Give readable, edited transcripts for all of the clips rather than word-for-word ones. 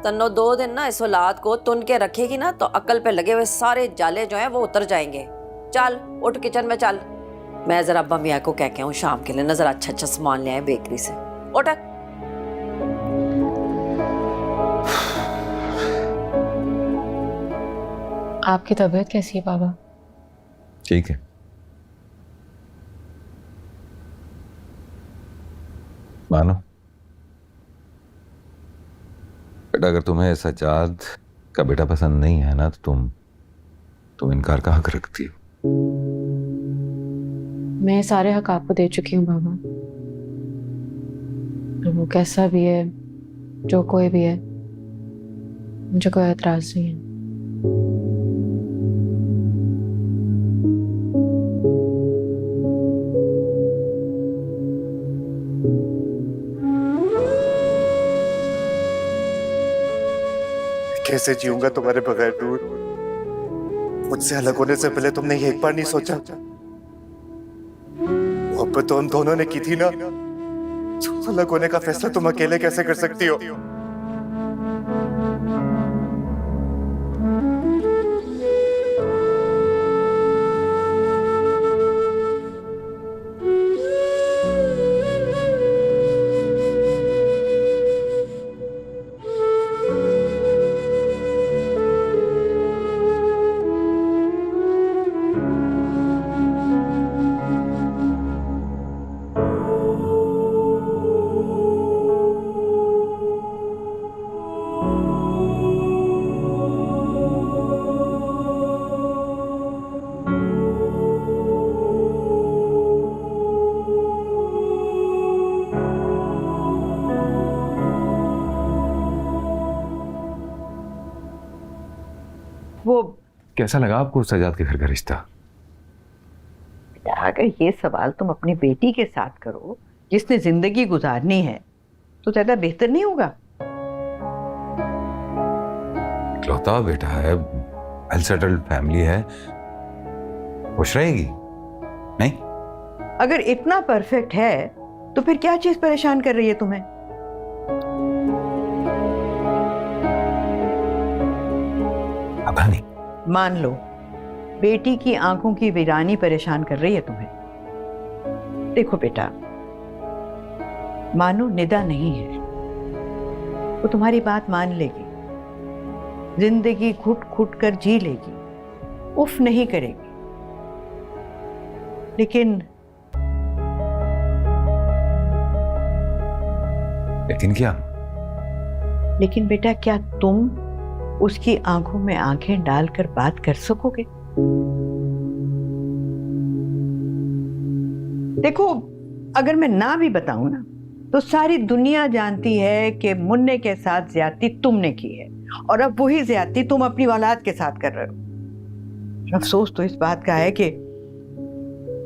तन्नो 2 दिन ना इस औलाद को तुन के रखेगी ना तो अकल पे लगे हुए सारे जाले जो हैं वो उतर जाएंगे। चल उठ किचन में चल, मैं जरा अब्बा मियाँ को कह के आऊँ शाम के लिए ना जरा अच्छा अच्छा सामान ले आए बेकरी से। उठ। आपकी तबीयत कैसी है बाबा? ठीक है। मानो बेटा, अगर तुम्हें सज्जाद का बेटा पसंद नहीं है ना तो तुम इनकार का हक रखती हो। मैं सारे हक आपको दे चुकी हूँ बाबा। तो वो कैसा भी है, जो कोई भी है, मुझे कोई एतराज नहीं है। कैसे जीऊंगा तुम्हारे बगैर दूर? मुझसे अलग होने से पहले तुमने ये एक बार नहीं सोचा? मोहब्बत तो हम दोनों ने की थी ना, तो अलग होने का फैसला तुम अकेले कैसे कर सकती हो? वो कैसा लगा आपको सज्जाद के घर का रिश्ता? अगर ये सवाल तुम अपनी बेटी के साथ करो जिसने जिंदगी गुजारनी है तो ज्यादा बेहतर नहीं होगा? इकलौता बेटा है, वेल सेटल्ड फैमिली है, खुश रहेगी नहीं? अगर इतना परफेक्ट है तो फिर क्या चीज परेशान कर रही है तुम्हें? अब नहीं। मान लो बेटी की आंखों की वीरानी परेशान कर रही है तुम्हें। देखो बेटा, मानो निदा नहीं है, वो तुम्हारी बात मान लेगी, जिंदगी घुट घुट कर जी लेगी, उफ नहीं करेगी। लेकिन क्या? लेकिन बेटा, क्या तुम उसकी आंखों में आंखें डालकर बात कर सकोगे? देखो, अगर मैं ना भी बताऊं ना तो सारी दुनिया जानती है कि मुन्ने के साथ ज्यादती तुमने की है और अब वही ज्यादती तुम अपनी औलाद के साथ कर रहे हो। अफसोस तो इस बात का है कि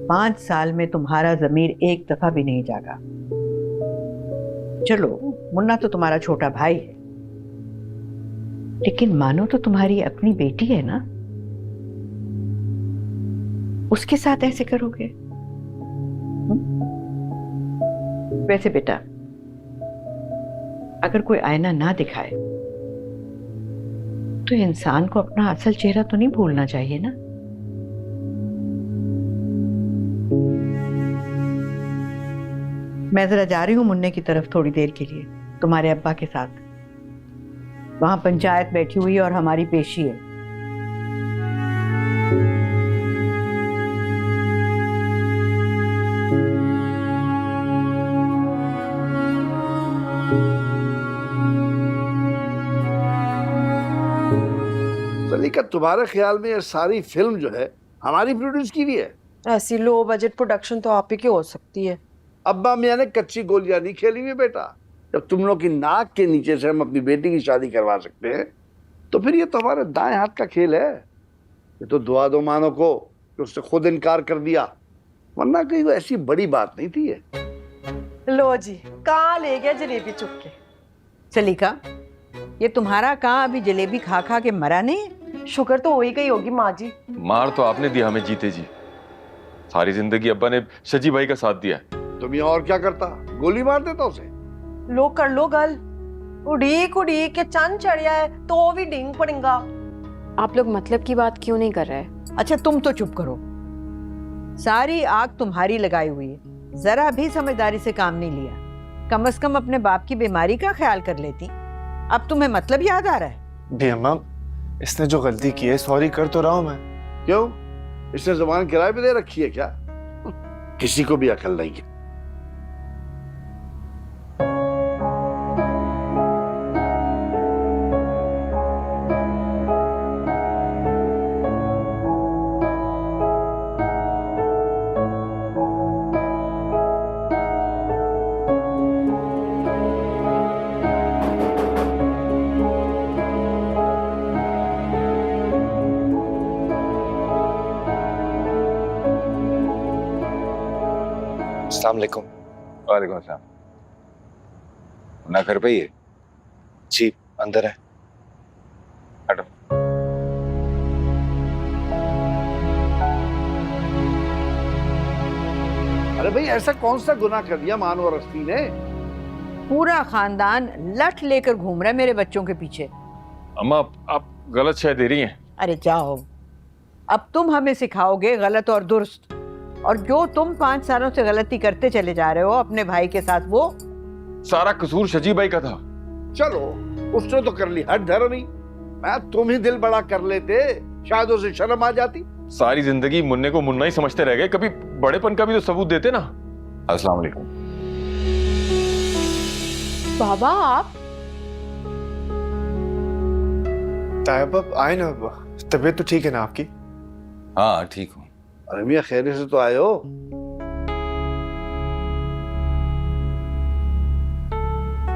5 साल में तुम्हारा ज़मीर एक दफा भी नहीं जागा। चलो, मुन्ना तो तुम्हारा छोटा भाई है, लेकिन मानो तो तुम्हारी अपनी बेटी है ना, उसके साथ ऐसे करोगे? वैसे बेटा, अगर कोई आईना ना दिखाए तो इंसान को अपना असल चेहरा तो नहीं भूलना चाहिए ना। मैं जरा जा रही हूं मुन्ने की तरफ थोड़ी देर के लिए, तुम्हारे अब्बा के साथ। वहां पंचायत बैठी हुई है और हमारी पेशी है। सलीका, तुम्हारे ख्याल में ये सारी फिल्म जो है हमारी प्रोड्यूस की हुई है? ऐसी लो बजट प्रोडक्शन तो आप ही की हो सकती है। अब्बा मियाँ ने कच्ची गोलियां नहीं खेली हुई बेटा। जब तुम लोग की नाक के नीचे से हम अपनी बेटी की शादी करवा सकते हैं तो फिर ये तो हमारे दाएं हाथ का खेल है। ये तो दुआ दो मानो को कि उसने खुद इनकार कर दिया, वरना कहीं वो ऐसी बड़ी बात नहीं थी ये। लो जी, कहाँ ले गया जलेबी चुप के। सलीका, ये तुम्हारा कहाँ अभी जलेबी खा खा के मरा नहीं? शुक्र तो हो ही गई होगी माँ जी। मार तो आपने दिया हमें जीते जी। सारी जिंदगी अब्बा ने शजी भाई का साथ दिया है। तुम ये और क्या करता, गोली मार देता उसे? लो कर लो गल। उड़ीक उड़ीक के चंद चढ़िया है तो भी डिंग पड़ेगा। आप लोग मतलब की बात क्यों नहीं कर रहे? अच्छा तुम तो चुप करो, सारी आग तुम्हारी लगाई हुई है, जरा भी समझदारी से काम नहीं लिया। कम से कम अपने बाप की बीमारी का ख्याल कर लेती। अब तुम्हें मतलब याद आ रहा है? भी अम्मा, इसने जो गलती की है सॉरी कर तो रहा हूं मैं। क्यों, इसने जबान किराए पे दे रखी है क्या? किसी को भी अकल नहीं है। अस्सलाम वालेकुम। वालेकुम अस्सलाम। ना घर पे ही है? जी अंदर है। हटो। अरे भाई, ऐसा कौन सा गुनाह कर दिया मानवर हस्ती ने? पूरा खानदान लठ लेकर घूम रहा है मेरे बच्चों के पीछे। अम्मा आप गलत शय दे रही हैं। अरे जाओ, अब तुम हमें सिखाओगे गलत और दुरुस्त, और जो तुम 5 सालों से गलती करते चले जा रहे हो अपने भाई के साथ, वो सारा कसूर शजी भाई का था। चलो, उसने तो कर ली हद धर्मी, मैं तुम ही दिल बड़ा कर लेते, शायद उसे शर्म आ जाती। सारी जिंदगी मुन्ने को मुन्ना ही समझते रह गए, कभी बड़ेपन का भी तो सबूत देते ना। अस्सलाम वालेकुम। बाबा आप तायब अब आए ना, तबीयत तो ठीक है ना आपकी? हाँ ठीक हूँ। अरे मियाँ, खैरियत से तो आए हो?